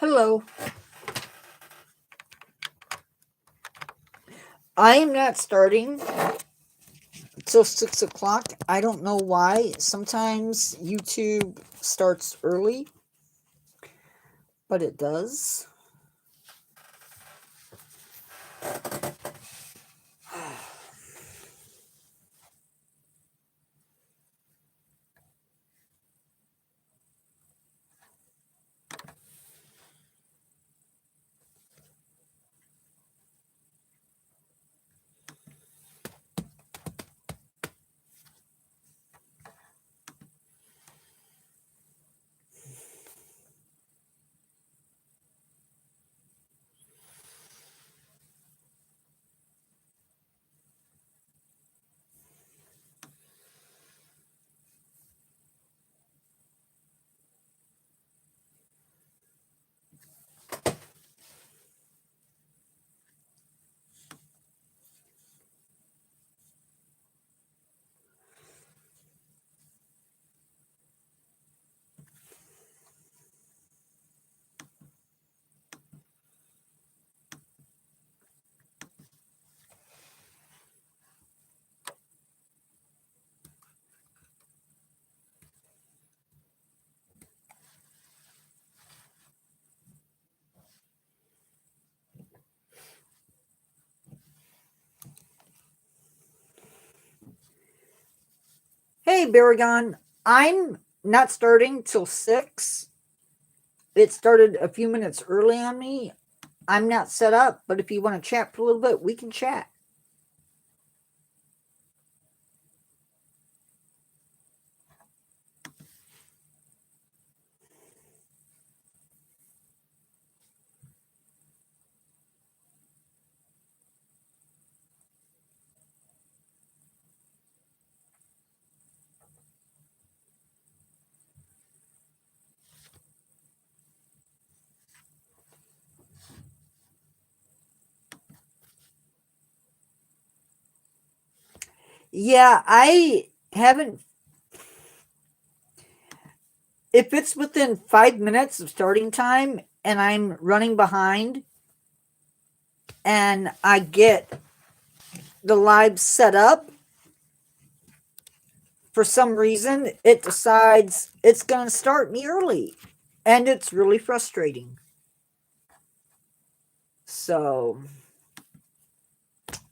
Hello. I am not starting till 6 o'clock. I don't know why. Sometimes YouTube starts early, but it does. Hey, Baragon. I'm not starting till 6. It started a few minutes early on me. I'm not set up, but if you want to chat for a little bit, we can chat. Yeah, I haven't. If it's within 5 minutes of starting time and I'm running behind and I get the live set up, for some reason, it decides it's going to start me early. And it's really frustrating. So,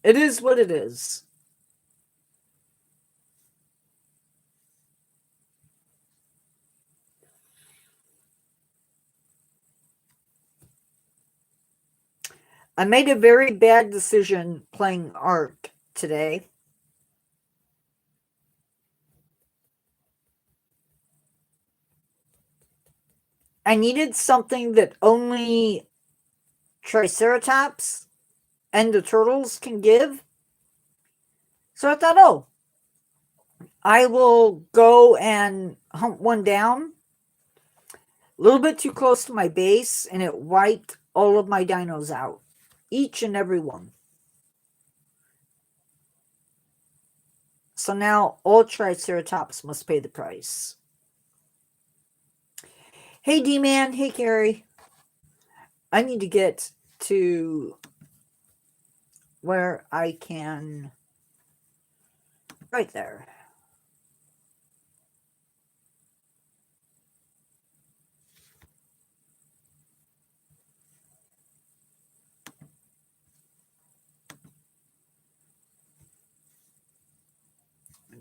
it is what it is. I made a very bad decision playing art today. I needed something that only Triceratops and the turtles can give. So I thought, oh, I will go and hunt one down. A little bit too close to my base, and it wiped all of my dinos out. Each and every one. So now all Triceratops must pay the price. Hey, D-Man. Hey, Carrie. I need to get to where I can... Right there.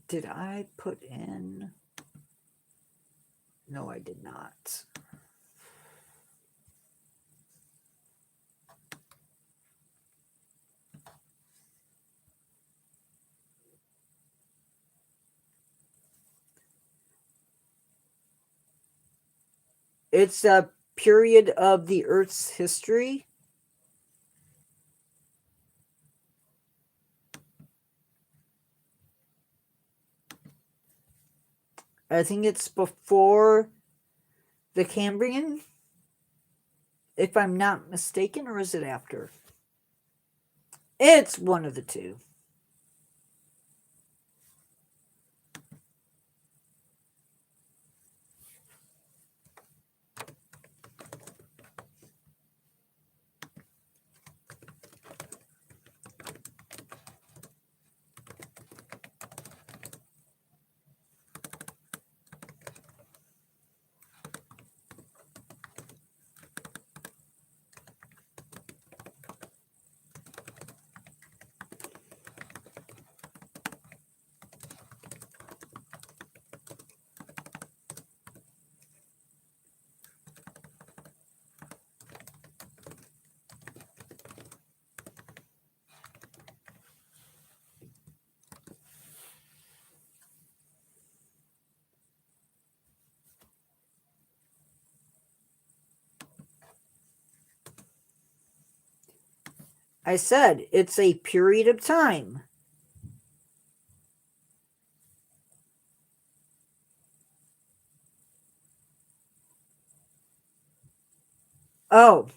Did I put in... No, I did not. It's a period of the Earth's history. I think it's before the Cambrian, if I'm not mistaken, or is it after? It's one of the two. I said it's a period of time. Oh,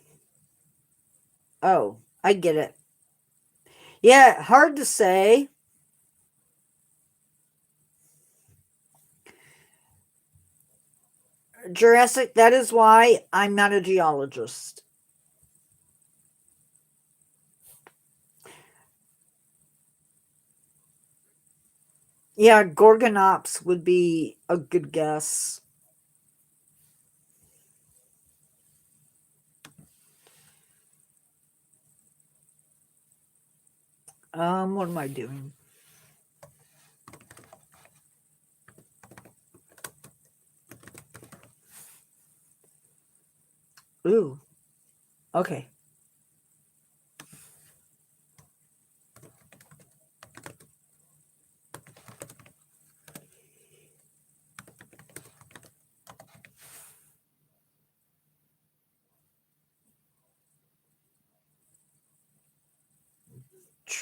oh, I get it. Yeah, hard to say. Jurassic, that is why I'm not a geologist. Yeah, Gorgonops would be a good guess. What am I doing? Ooh, okay.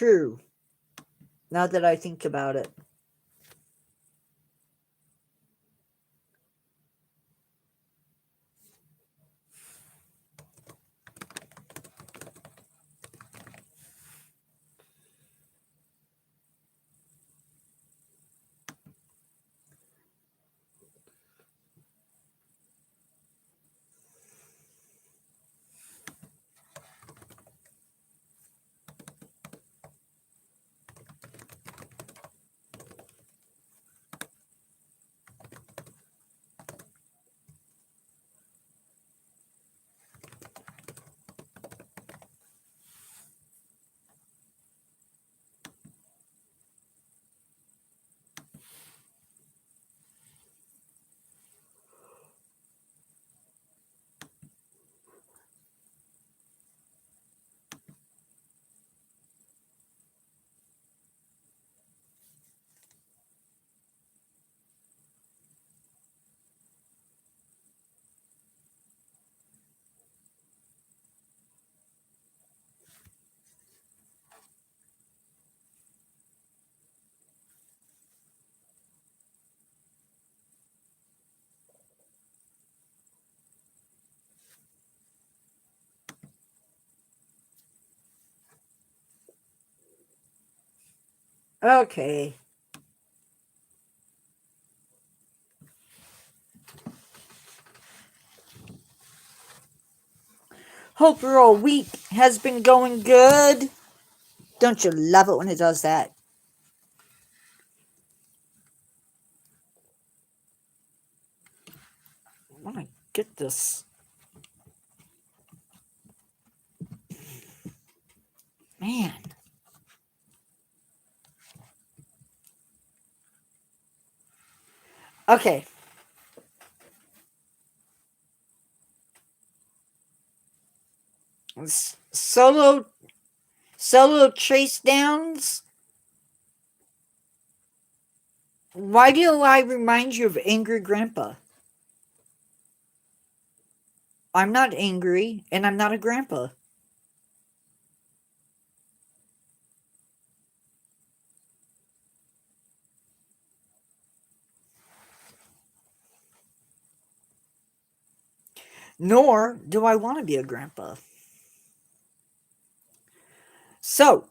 True. Now that I think about it. Okay. Hope your whole week has been going good. Don't you love it when it does that? I want to get this. Man. Okay. Solo chase downs. Why do I remind you of Angry Grandpa? I'm not angry, and I'm not a grandpa. Nor do I want to be a grandpa. So,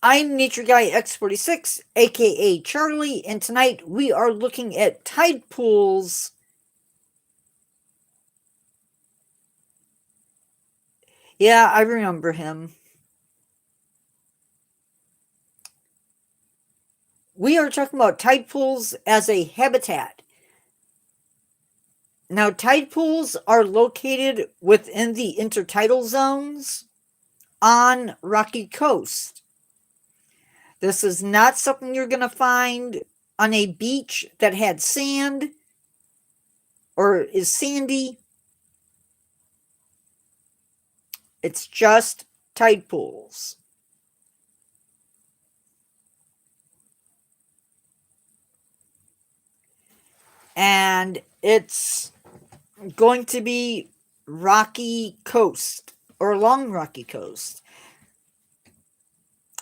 I'm Nature Guy X46, aka Charlie, and tonight we are looking at tide pools. Yeah, I remember him. We are talking about tide pools as a habitat. Now, tide pools are located within the intertidal zones on rocky coast. This is not something you're going to find on a beach that had sand or is sandy. It's just tide pools. And it's going to be rocky coast. or along rocky coast.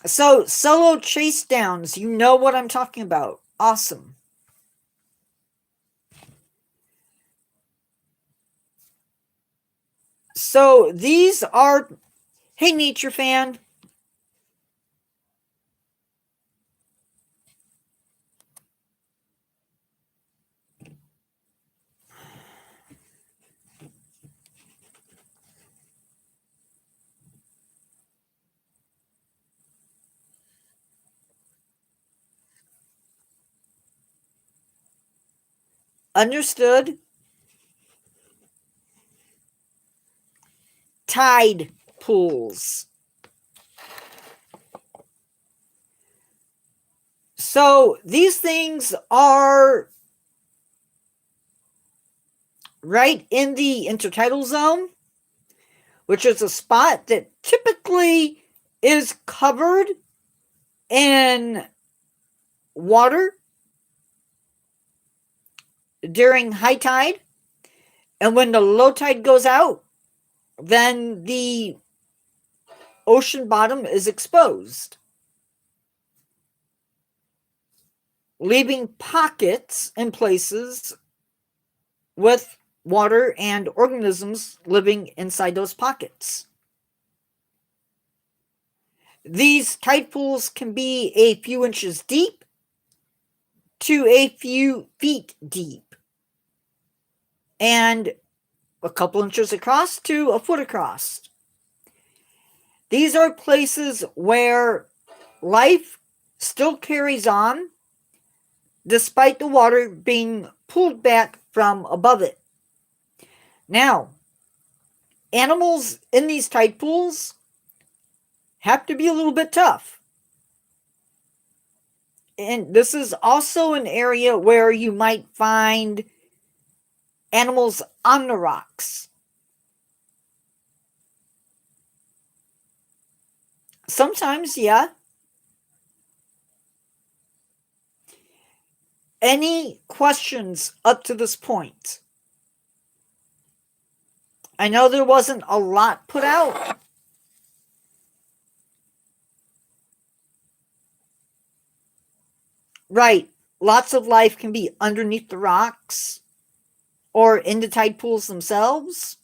So solo chase downs, you know what I'm talking about. Awesome. So these are, hey nature fan. Understood. Tide pools. So these things are right in the intertidal zone, which is a spot that typically is covered in water during high tide. And when the low tide goes out, then the ocean bottom is exposed, leaving pockets in places with water and organisms living inside those pockets. These tide pools can be a few inches deep to a few feet deep, and a couple inches across to a foot across. These are places where life still carries on despite the water being pulled back from above it. Now, animals in these tide pools have to be a little bit tough. And this is also an area where you might find animals on the rocks. Sometimes, yeah. Any questions up to this point? I know there wasn't a lot put out. Right. Lots of life can be underneath the rocks or in the tide pools themselves.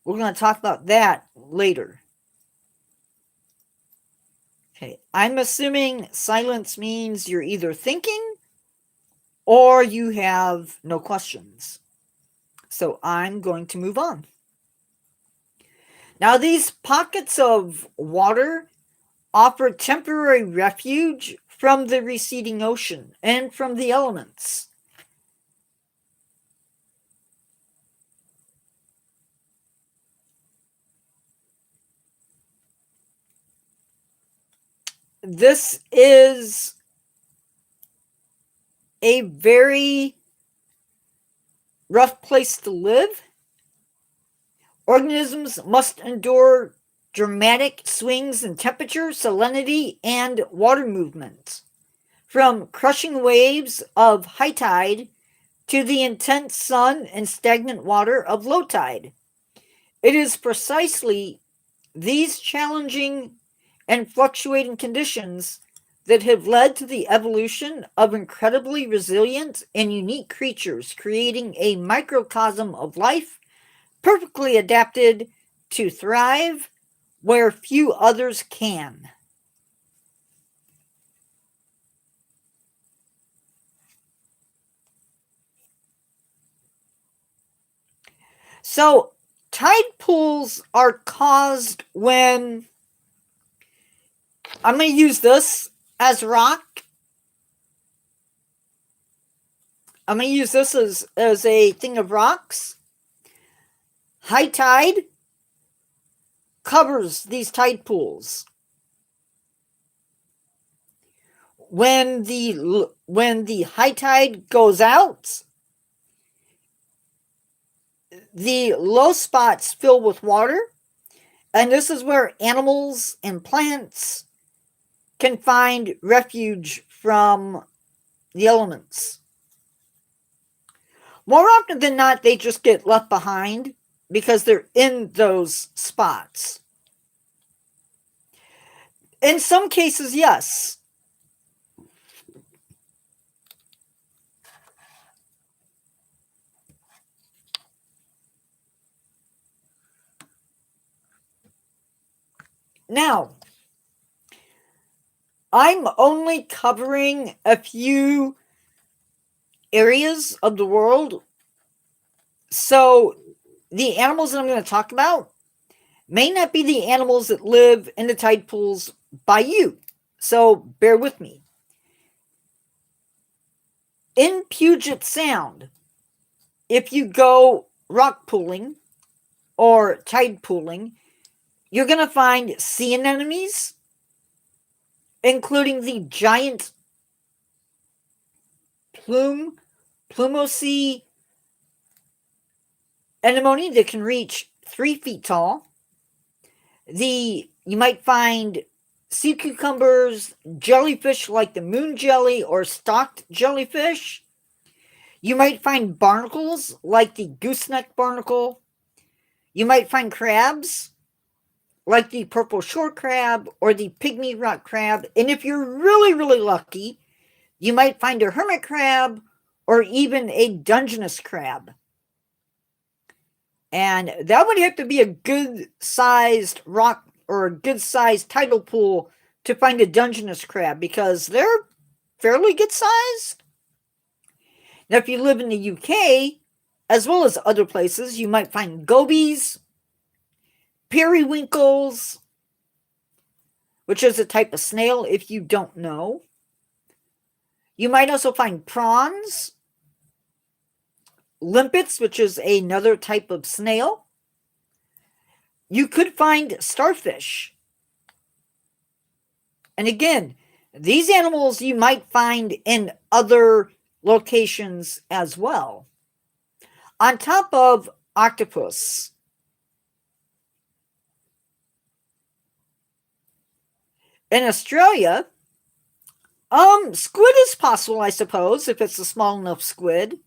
We're going to talk about that later. Okay, I'm assuming silence means you're either thinking or you have no questions. So I'm going to move on. Now, these pockets of water offer temporary refuge from the receding ocean and from the elements. This is a very rough place to live. Organisms must endure dramatic swings in temperature, salinity, and water movement, from crushing waves of high tide to the intense sun and stagnant water of low tide. It is precisely these challenging and fluctuating conditions that have led to the evolution of incredibly resilient and unique creatures, creating a microcosm of life perfectly adapted to thrive where few others can. So, tide pools are caused when, I'm going to use this as rock. I'm going to use this as a thing of rocks. High tide covers these tide pools. When the high tide goes out, the low spots fill with water, and this is where animals and plants can find refuge from the elements. More often than not, they just get left behind because they're in those spots. In some cases, yes. Now, I'm only covering a few areas of the world, so the animals that I'm going to talk about may not be the animals that live in the tide pools by you. So bear with me. In Puget Sound, if you go rock pooling or tide pooling, you're going to find sea anemones, including the giant plumosea anemone that can reach 3 feet tall. You might find sea cucumbers, jellyfish like the moon jelly or stalked jellyfish. You might find barnacles like the gooseneck barnacle. You might find crabs like the purple shore crab or the pygmy rock crab. And if you're really, really lucky, you might find a hermit crab or even a Dungeness crab. And that would have to be a good-sized rock or a good-sized tidal pool to find a Dungeness crab, because they're fairly good-sized. Now, if you live in the UK, as well as other places, you might find gobies, periwinkles, which is a type of snail if you don't know. You might also find prawns, limpets, which is another type of snail. You could find starfish. And again, these animals you might find in other locations as well. On top of octopus. In Australia, squid is possible, I suppose, if it's a small enough squid.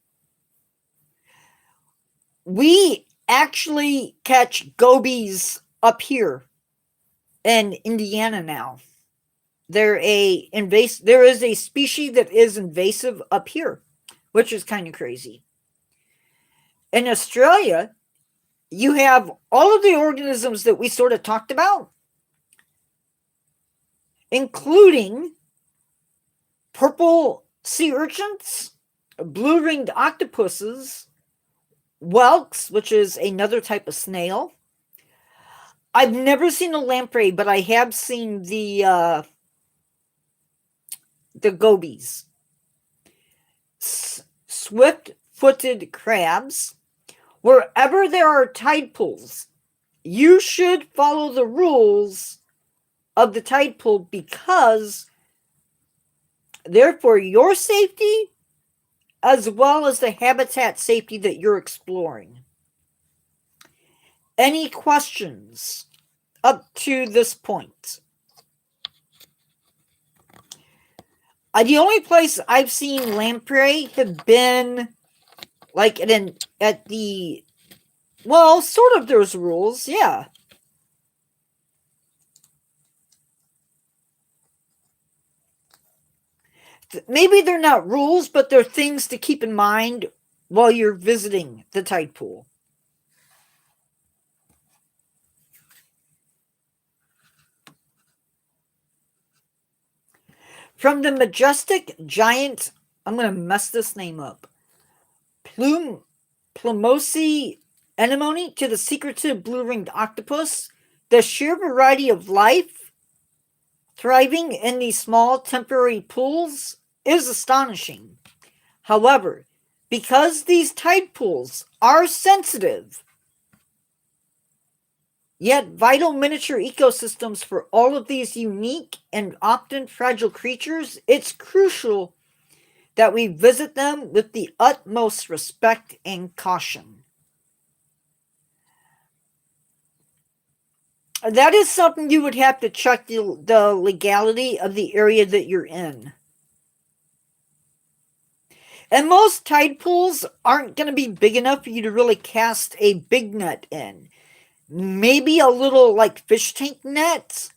We actually catch gobies up here in Indiana now. There is a species that is invasive up here, which is kind of crazy. In Australia, you have all of the organisms that we sort of talked about, including purple sea urchins, blue-ringed octopuses, whelks, which is another type of snail. I've never seen a lamprey, but I have seen the gobies. Swift-footed crabs. Wherever there are tide pools, you should follow the rules of the tide pool, because they're for your safety as well as the habitat safety that you're exploring. Any questions up to this point? The only place I've seen lamprey have been like at the, well, sort of those rules, yeah. Maybe they're not rules, but they're things to keep in mind while you're visiting the tide pool. From the majestic giant, I'm going to mess this name up, Plumosea anemone to the secretive blue-ringed octopus, the sheer variety of life thriving in these small temporary pools is astonishing. However, because these tide pools are sensitive, yet vital miniature ecosystems for all of these unique and often fragile creatures, it's crucial that we visit them with the utmost respect and caution. That is something you would have to check the legality of the area that you're in. And most tide pools aren't going to be big enough for you to really cast a big net in. Maybe a little like fish tank net.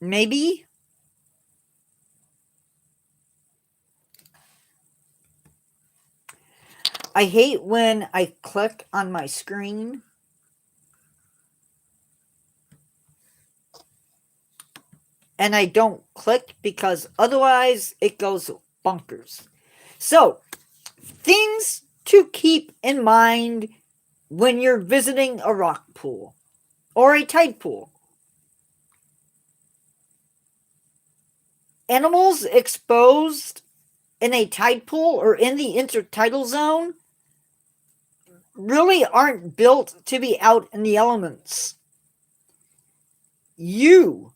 Maybe. I hate when I click on my screen and I don't click because otherwise it goes bonkers. So, things to keep in mind when you're visiting a rock pool or a tide pool. Animals exposed in a tide pool or in the intertidal zone really aren't built to be out in the elements. You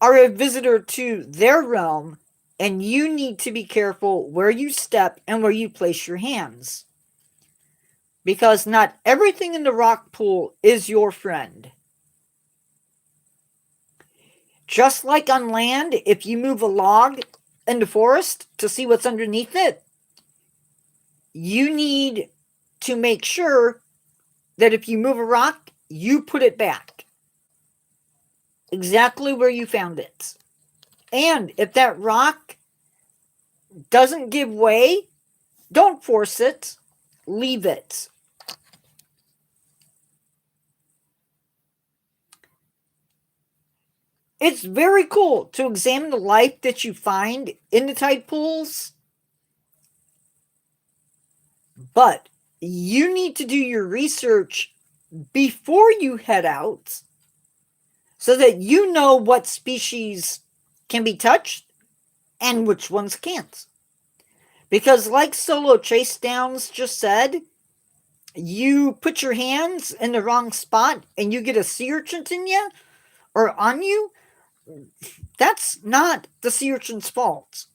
are a visitor to their realm, and you need to be careful where you step and where you place your hands. Because not everything in the rock pool is your friend. Just like on land, if you move a log in the forest to see what's underneath it, you need to make sure that if you move a rock, you put it back exactly where you found it. And if that rock doesn't give way, don't force it, leave it. It's very cool to examine the life that you find in the tide pools, but you need to do your research before you head out so that you know what species can be touched and which ones can't. Because, like Solo Chase Downs just said, you put your hands in the wrong spot and you get a sea urchin in you or on you, that's not the sea urchin's fault.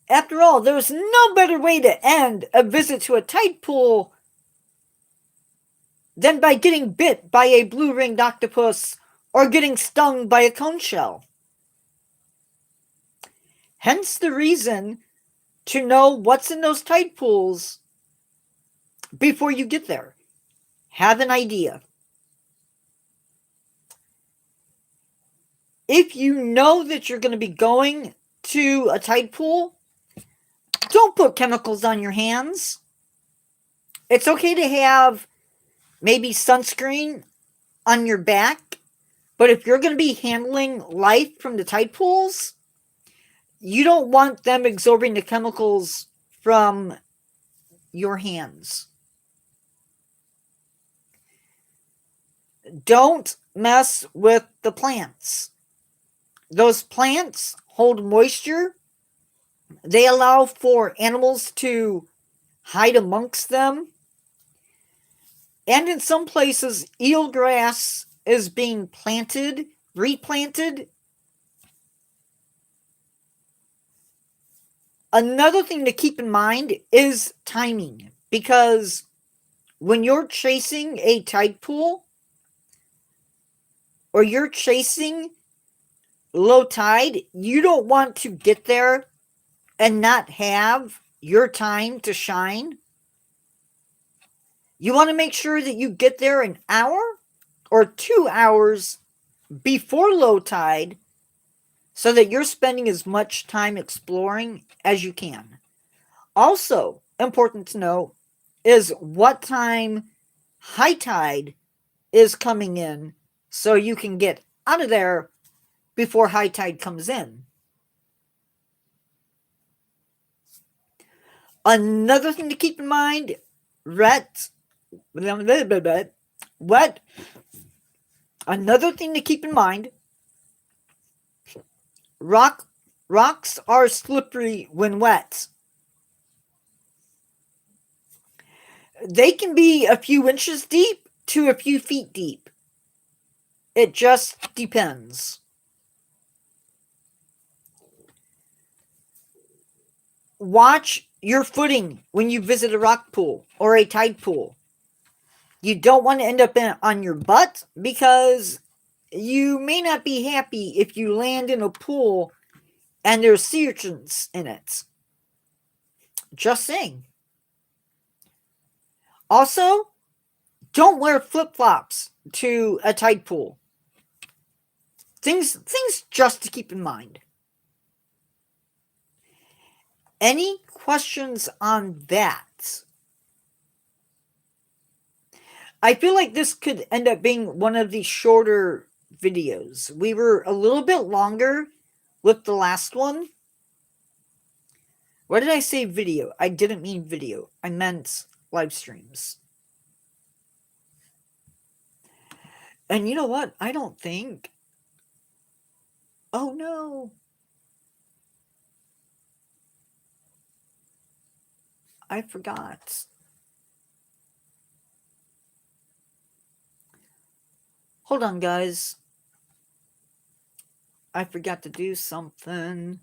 After all, there's no better way to end a visit to a tide pool than by getting bit by a blue-ringed octopus or getting stung by a cone shell. Hence the reason to know what's in those tide pools before you get there. Have an idea. If you know that you're going to be going to a tide pool, don't put chemicals on your hands. It's okay to have maybe sunscreen on your back, but if you're going to be handling life from the tide pools, you don't want them absorbing the chemicals from your hands. Don't mess with the plants. Those plants hold moisture. They allow for animals to hide amongst them. And in some places, eelgrass is being planted, replanted. Another thing to keep in mind is timing, because when you're chasing a tide pool or you're chasing low tide, you don't want to get there and not have your time to shine. You want to make sure that you get there an hour or 2 hours before low tide so that you're spending as much time exploring as you can. Also, important to know is what time high tide is coming in so you can get out of there before high tide comes in. Another thing to keep in mind, another thing to keep in mind, rocks are slippery when wet. They can be a few inches deep to a few feet deep. It just depends. Watch your footing when you visit a rock pool or a tide pool. You don't want to end up on your butt because you may not be happy if you land in a pool And there's sea urchins in it. Just saying. Also, don't wear flip-flops to a tide pool. Things just to keep in mind. Any questions on that? I feel like this could end up being one of the shorter videos. We were a little bit longer with the last one. What did I say video? I didn't mean video. I meant live streams. And you know what? I don't think... Oh no! I forgot. Hold on, guys. I forgot to do something.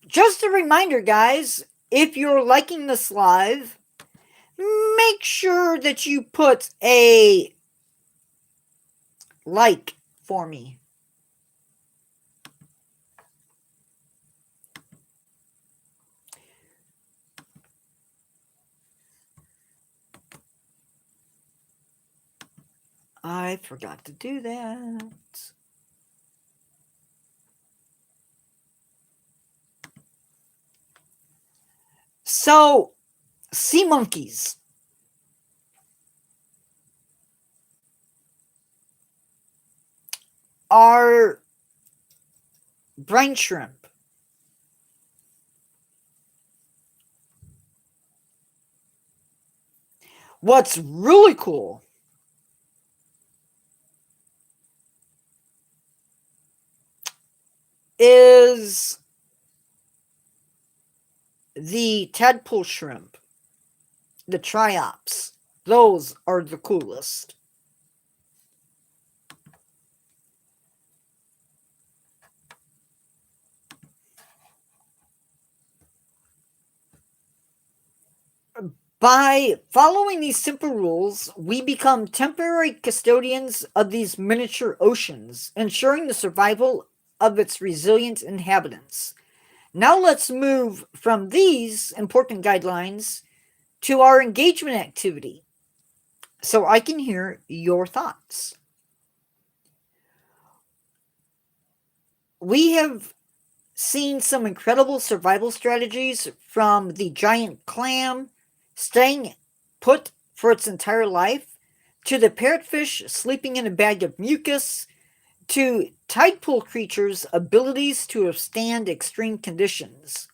Just a reminder, guys, if you're liking this live, make sure that you put a like for me. I forgot to do that. So, sea monkeys are brine shrimp. What's really cool is the tadpole shrimp, the triops. Those are the coolest. By following these simple rules, we become temporary custodians of these miniature oceans, ensuring the survival of its resilient inhabitants. Now let's move from these important guidelines to our engagement activity, so I can hear your thoughts. We have seen some incredible survival strategies, from the giant clam staying put for its entire life, to the parrotfish sleeping in a bag of mucus, to tide pool creatures' abilities to withstand extreme conditions.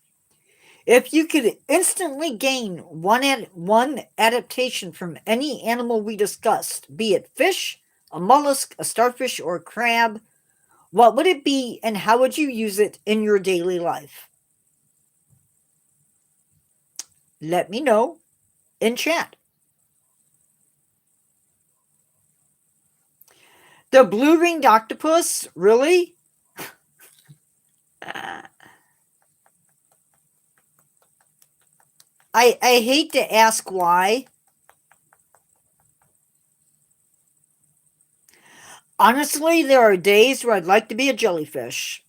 If you could instantly gain one adaptation from any animal we discussed, be it fish, a mollusk, a starfish, or a crab, what would it be, and how would you use it in your daily life? Let me know in chat. The blue-ringed octopus? Really? I hate to ask why. Honestly, there are days where I'd like to be a jellyfish.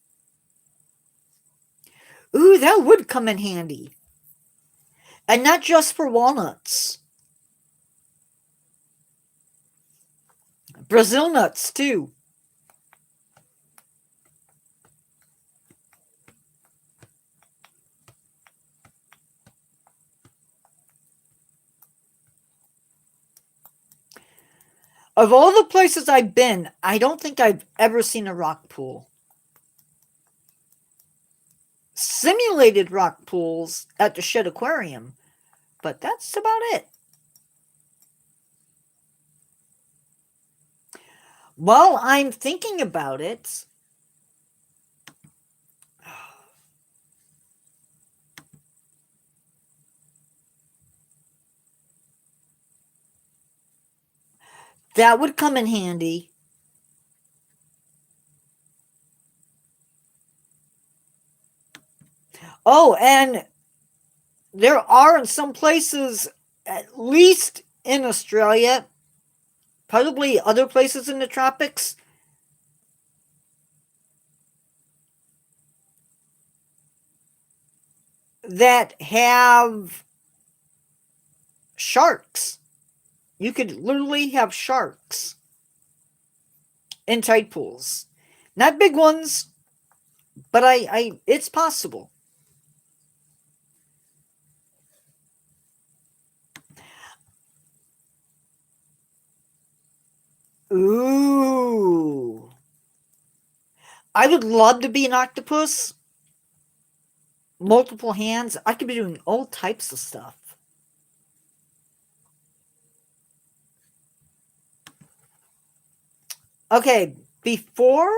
Ooh, that would come in handy. And not just for walnuts. Brazil nuts, too. Of all the places I've been, I don't think I've ever seen a rock pool. Simulated rock pools at the Shed Aquarium, but that's about it. While I'm thinking about it, that would come in handy. Oh, and there are in some places, at least in Australia, probably other places in the tropics, that have sharks. You could literally have sharks in tide pools. Not big ones, but it's possible. Ooh. I would love to be an octopus. Multiple hands. I could be doing all types of stuff. Okay, before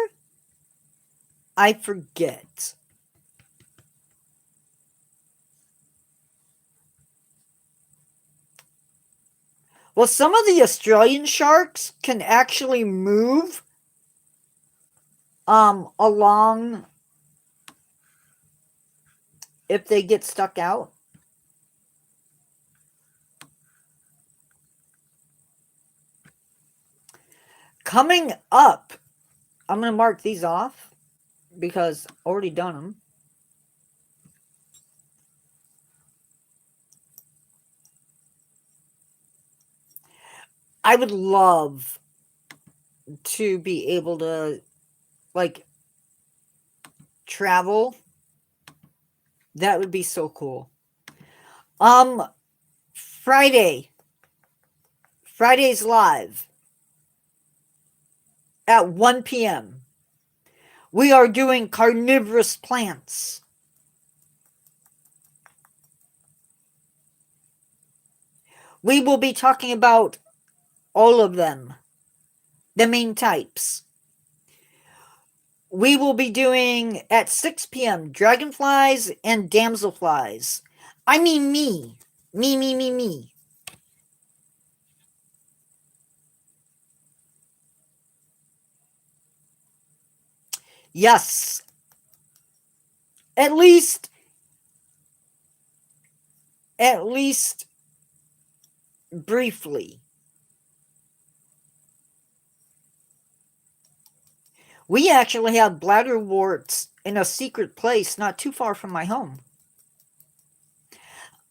I forget. Well, some of the Australian sharks can actually move along if they get stuck out. Coming up, I'm going to mark these off because I already done them. I would love to be able to, like, travel. That would be so cool. Friday's live at 1 p.m. We are doing carnivorous plants. We will be talking about all of them, the main types. We will be doing at 6 p.m. dragonflies and damselflies. I mean me. Me. Yes. At least briefly. We actually have bladderworts in a secret place not too far from my home.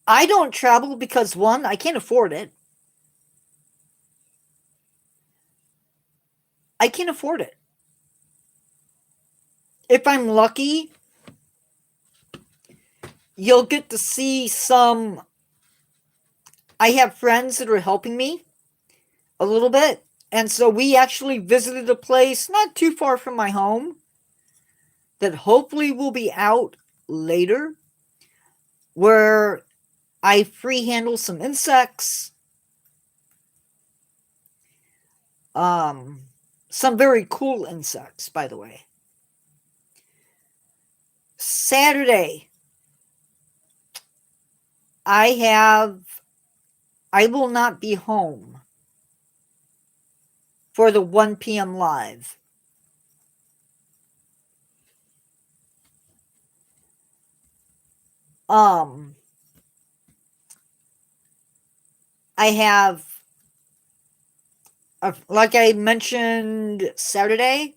I don't travel because, one, I can't afford it. I can't afford it. If I'm lucky, you'll get to see some. I have friends that are helping me a little bit. And so we actually visited a place not too far from my home that hopefully will be out later, where I free handle some insects. Some very cool insects, by the way. Saturday, I will not be home for the 1 p.m. live. I have, like I mentioned Saturday,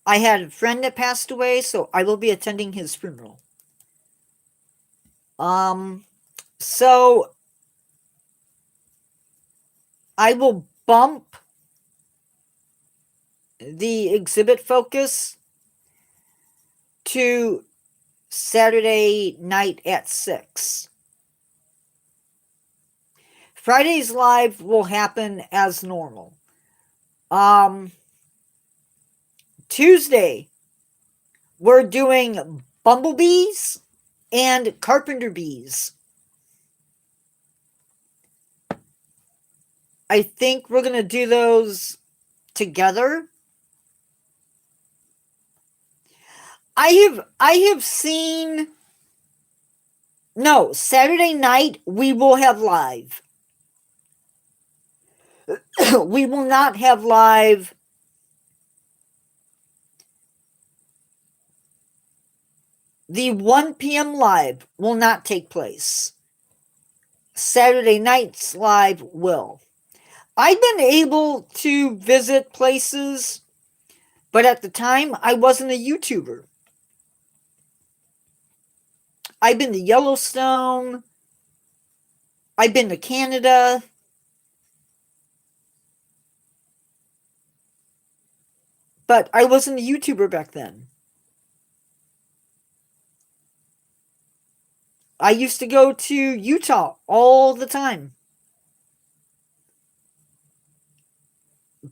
I had a friend that passed away, so I will be attending his funeral. So I will bump the exhibit focus to Saturday night at 6. Friday's live will happen as normal. Tuesday, we're doing bumblebees and carpenter bees. I think we're going to do those together. I have seen. No, Saturday night we will have live. We will not have live. The 1 p.m. live will not take place. Saturday night's live will. I've been able to visit places, but at the time I wasn't a YouTuber. I've been to Yellowstone. I've been to Canada. But I wasn't a YouTuber back then. I used to go to Utah all the time.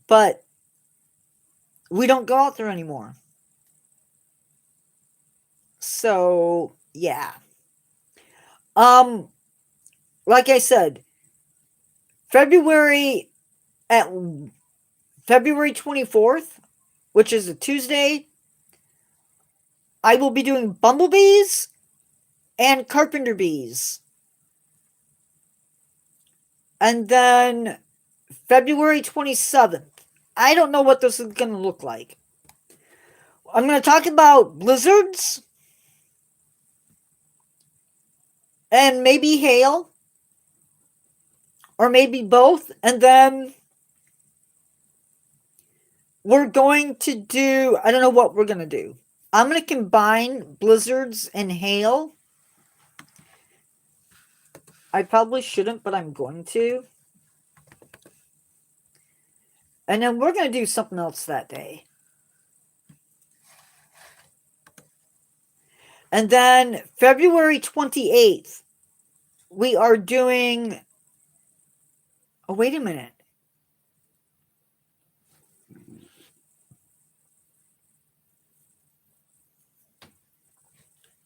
But we don't go out there anymore. So, yeah. Like I said, February at February 24th, which is a Tuesday, I will be doing bumblebees and carpenter bees. And then February 27th, I don't know what this is going to look like. I'm going to talk about blizzards and maybe hail, or maybe both. And then we're going to do, I don't know what we're going to do. I'm going to combine blizzards and hail. I probably shouldn't, but I'm going to. And then we're going to do something else that day. And then February 28th, we are doing... Oh, wait a minute.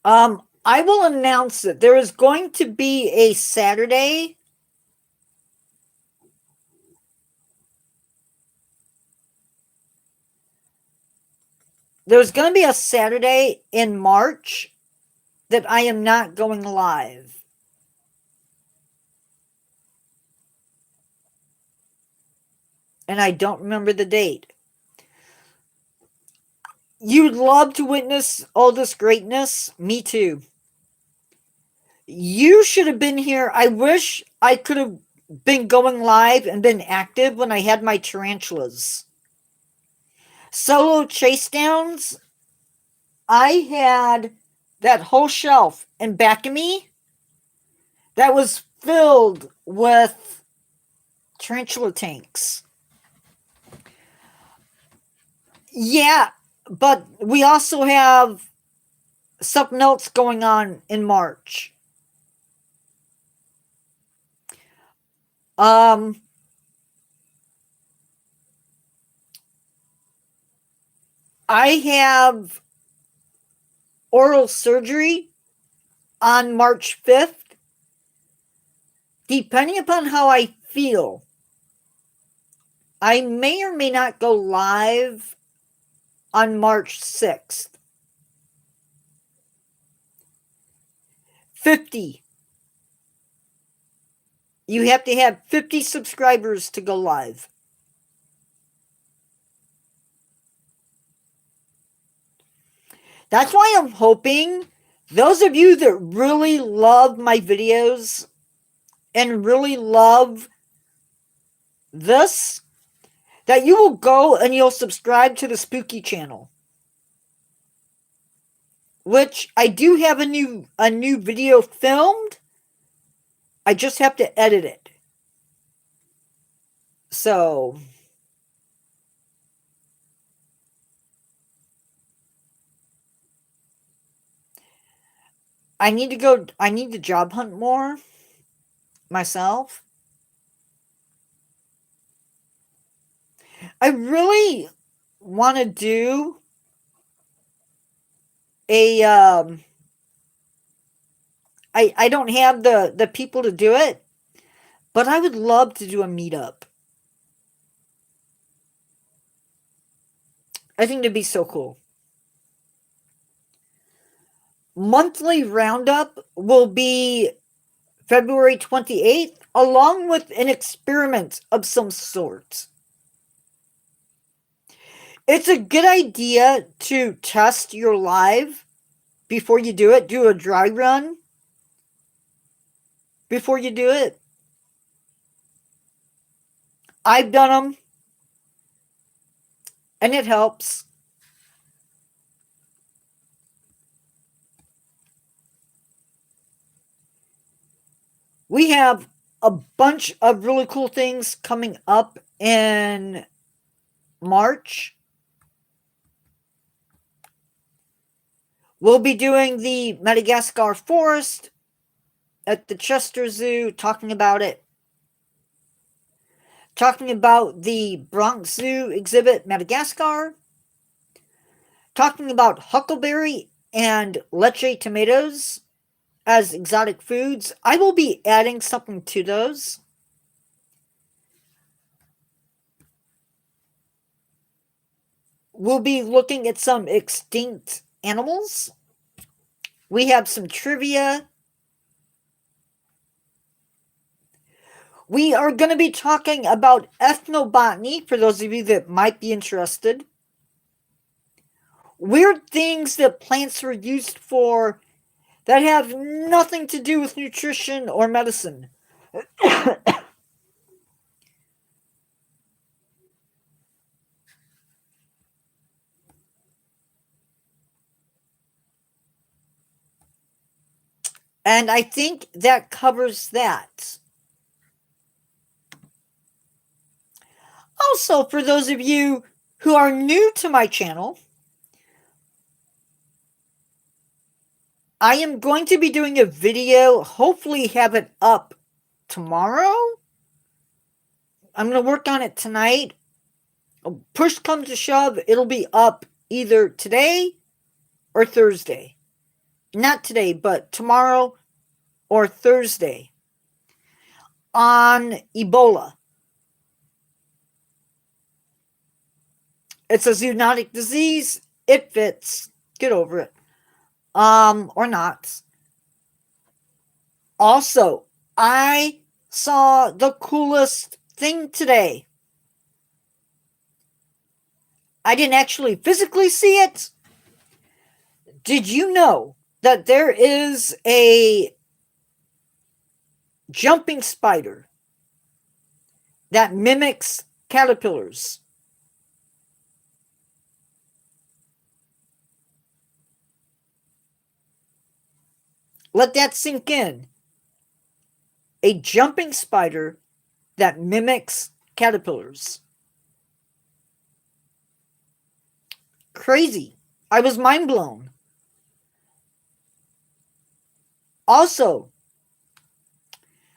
I will announce that there is going to be a Saturday. There's going to be a Saturday in March that I am not going live. And I don't remember the date. You'd love to witness all this greatness? Me too. You should have been here. I wish I could have been going live and been active when I had my tarantulas. Solo chase downs, I had that whole shelf in back of me that was filled with tarantula tanks. Yeah, but we also have something else going on in March. I have oral surgery on March 5th. Depending upon how I feel, I may or may not go live on March 6th. 50. You have to have 50 subscribers to go live. That's why I'm hoping those of you that really love my videos and really love this, that you will go and you'll subscribe to the Spooky channel. Which I do have a new video filmed. I just have to edit it. So I need to job hunt more myself. I really want to do a I don't have the people to do it, but I would love to do a meetup. I think it'd be so cool. Monthly roundup will be February 28th, along with an experiment of some sort. It's a good idea to test your live before you do it. Do a dry run before you do it. I've done them, and it helps. We have a bunch of really cool things coming up in March. We'll be doing the Madagascar forest at the Chester Zoo, talking about it. Talking about the Bronx Zoo exhibit, Madagascar. Talking about huckleberry and leche tomatoes as exotic foods. I will be adding something to those. We'll be looking at some extinct animals. We have some trivia. We are going to be talking about ethnobotany for those of you that might be interested. Weird things that plants were used for that have nothing to do with nutrition or medicine. And I think that covers that. Also, for those of you who are new to my channel, I am going to be doing a video, hopefully have it up tomorrow. I'm going to work on it tonight. Push comes to shove, it'll be up either today or Thursday. Not today, but tomorrow or Thursday on Ebola. It's a zoonotic disease. It fits. Get over it. Or not. Also, I saw the coolest thing today. I didn't actually physically see it. Did you know that there is a jumping spider that mimics caterpillars? Let that sink in. A jumping spider that mimics caterpillars. Crazy. I was mind blown. Also,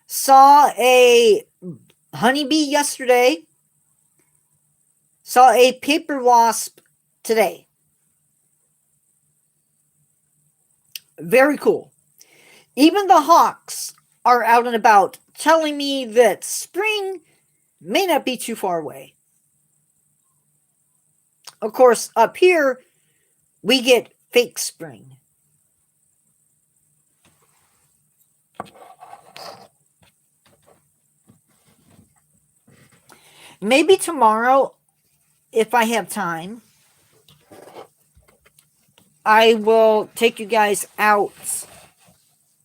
saw a honeybee yesterday. Saw a paper wasp today. Very cool. Even the hawks are out and about, telling me that spring may not be too far away. Of course, up here, we get fake spring. Maybe tomorrow, if I have time, I will take you guys out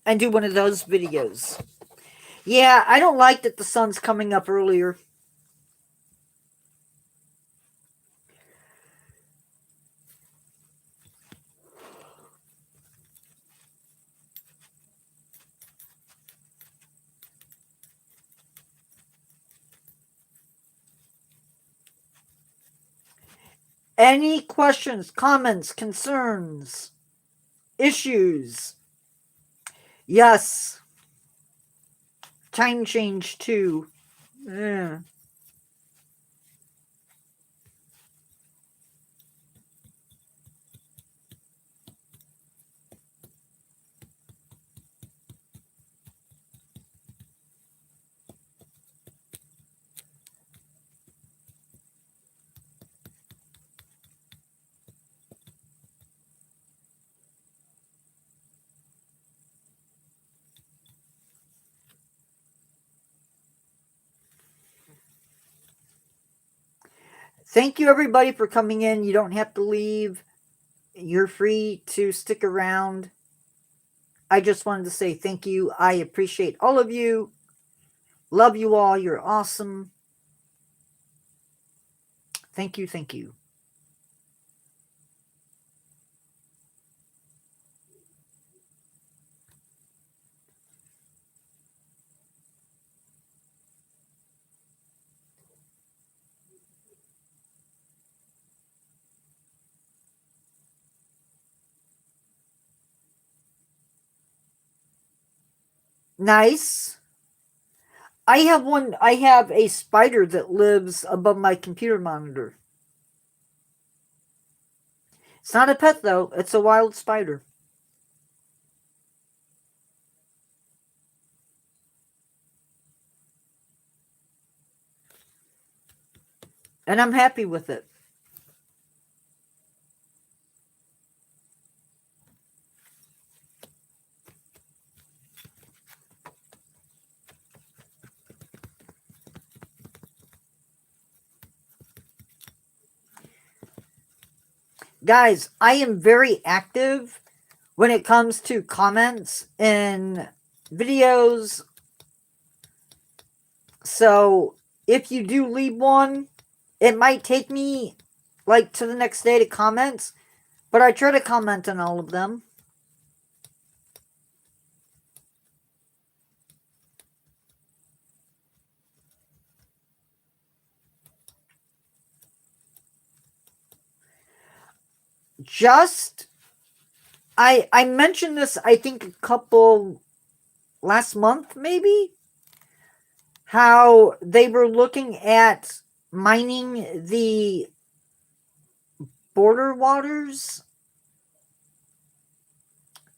and do one of those videos. Yeah, I don't like that the sun's coming up earlier. Any questions, comments, concerns, issues? Yes. Time change too. Yeah. Thank you, everybody, for coming in. You don't have to leave. You're free to stick around. I just wanted to say thank you. I appreciate all of you. Love you all. You're awesome. Thank you. Thank you. Nice. I have a spider that lives above my computer monitor. It's not a pet though, it's a wild spider. And I'm happy with it. Guys, I am very active when it comes to comments in videos. So if you do leave one, it might take me like to the next day to comment, but I try to comment on all of them. Just I mentioned this I think a couple last month maybe, how they were looking at mining the border waters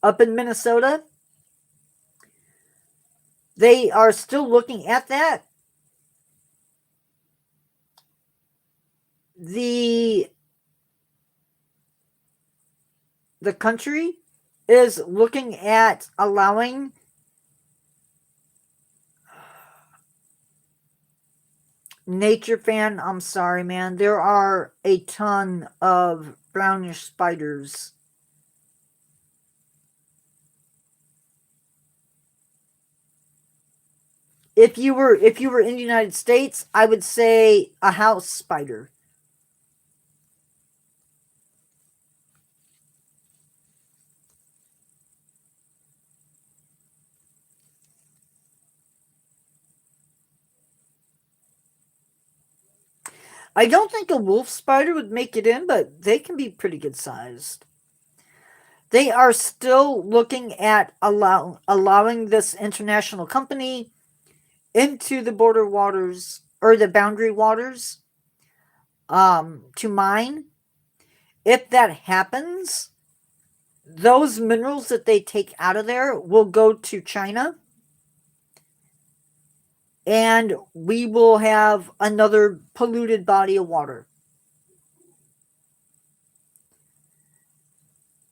up in Minnesota. They are still looking at that. The country is looking at allowing nature fan, I'm sorry, man. There are a ton of brownish spiders. If you were in the United States, I would say a house spider. I don't think a wolf spider would make it in, but they can be pretty good sized. They are still looking at allowing this international company into the border waters or the boundary waters to mine. If that happens, those minerals that they take out of there will go to China, and we will have another polluted body of water.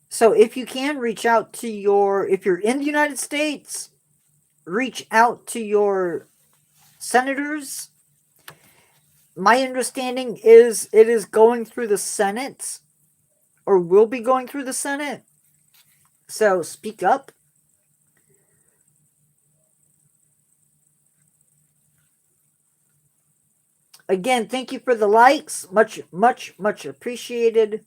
So if you can reach out to if you're in the United States, reach out to your senators. My understanding is it is going through the Senate or will be going through the Senate. So speak up. Again, thank you for the likes. Much, much, much appreciated.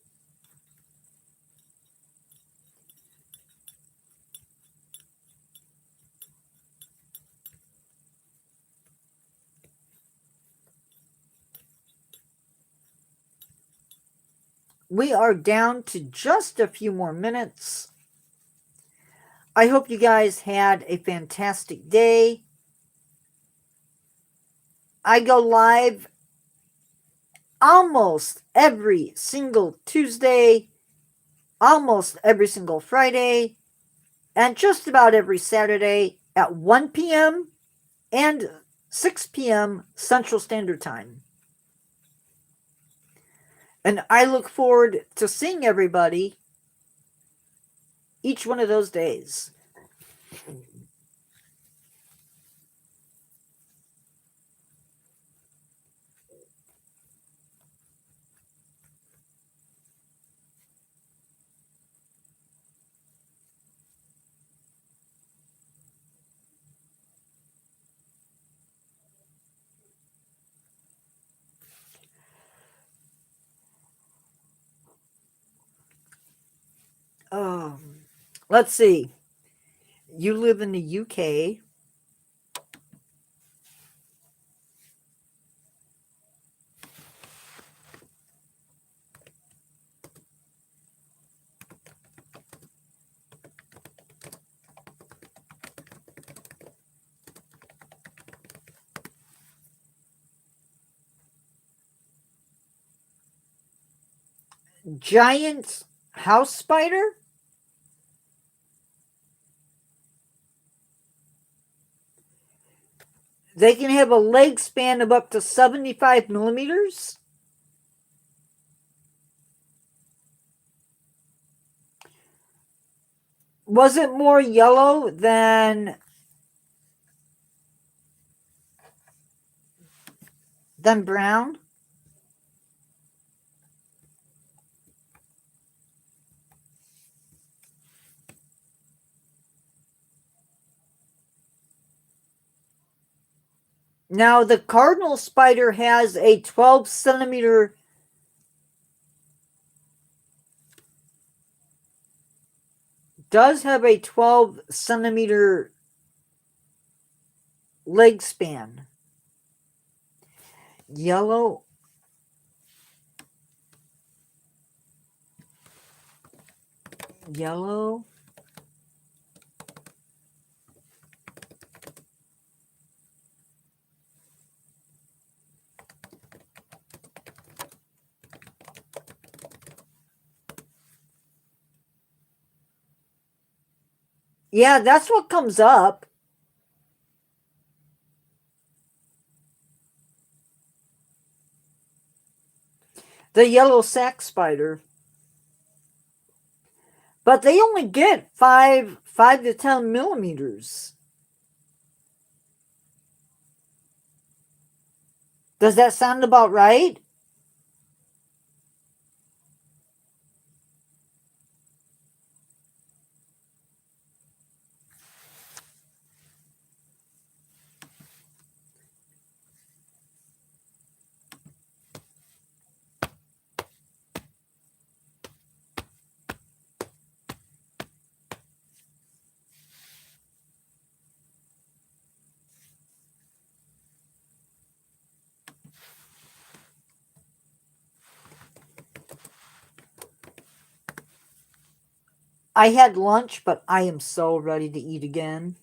We are down to just a few more minutes. I hope you guys had a fantastic day. I go live almost every single Tuesday, almost every single Friday, and just about every Saturday at 1 p.m. and 6 p.m. Central Standard Time. And I look forward to seeing everybody each one of those days. Let's see. You live in the UK. giant house spider. They can have a leg span of up to 75 millimeters. Was it more yellow than brown? Now, the cardinal spider has a 12 centimeter does have a 12 centimeter leg span. Yellow. Yellow. Yeah, that's what comes up. The yellow sac spider. But they only get 5 to 10 millimeters. Does that sound about right? I had lunch, but I am so ready to eat again.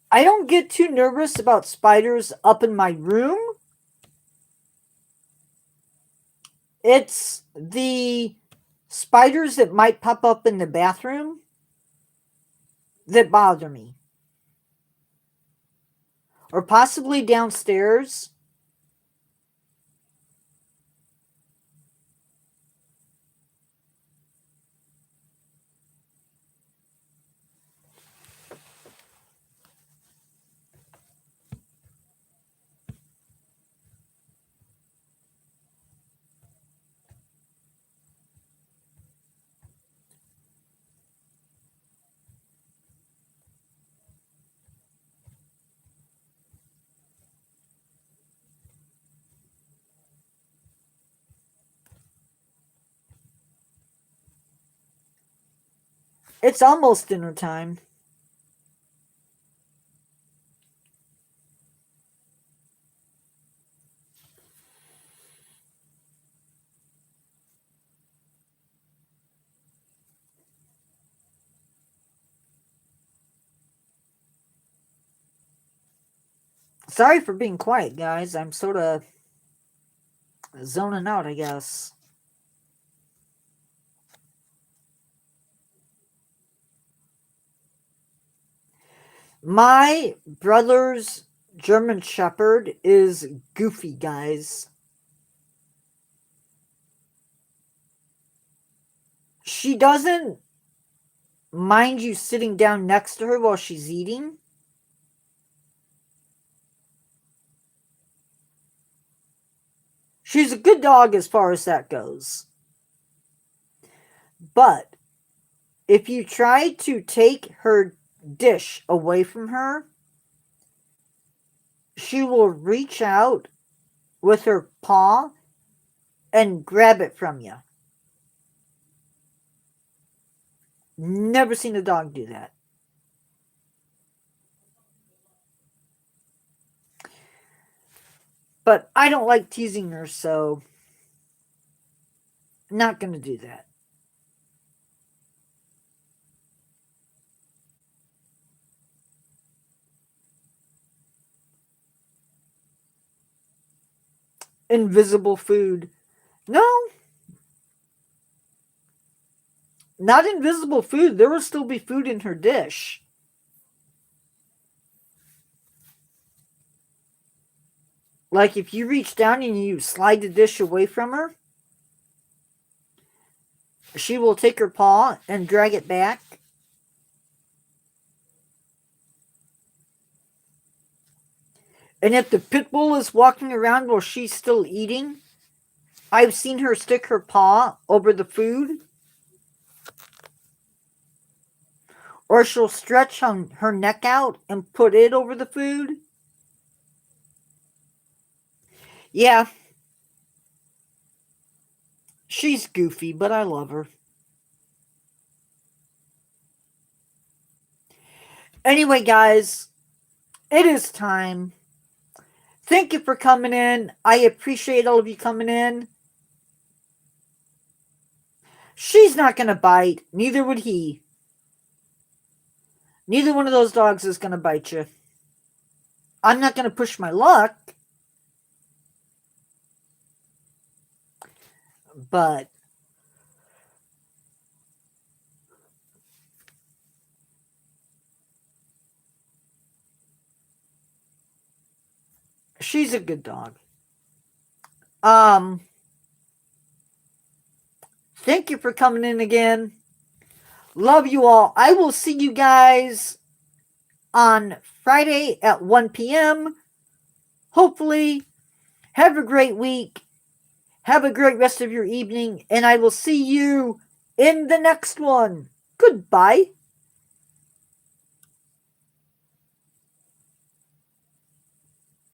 I don't get too nervous about spiders up in my room. It's the spiders that might pop up in the bathroom that bother me. Or possibly downstairs. It's almost dinner time. Sorry for being quiet, guys. I'm sort of zoning out, I guess. My brother's German Shepherd is goofy, guys. She doesn't mind you sitting down next to her while she's eating. She's a good dog as far as that goes. But if you try to take her dish away from her, she will reach out with her paw and grab it from you. Never seen a dog do that. But I don't like teasing her, so Not going to do that. Invisible food. No, not invisible food. There will still be food in her dish. Like if you reach down and you slide the dish away from her, she will take her paw and drag it back. And if the pit bull is walking around while she's still eating, I've seen her stick her paw over the food. Or she'll stretch her neck out and put it over the food. Yeah. She's goofy, but I love her. Anyway, guys, it is time. Thank you for coming in. I appreciate all of you coming in. She's not going to bite. Neither would he. Neither one of those dogs is going to bite you. I'm not going to push my luck. But she's a good dog. Thank you for coming in again. Love you all. I will see you guys on Friday at 1 p.m. Hopefully, have a great week. Have a great rest of your evening. And I will see you in the next one. Goodbye.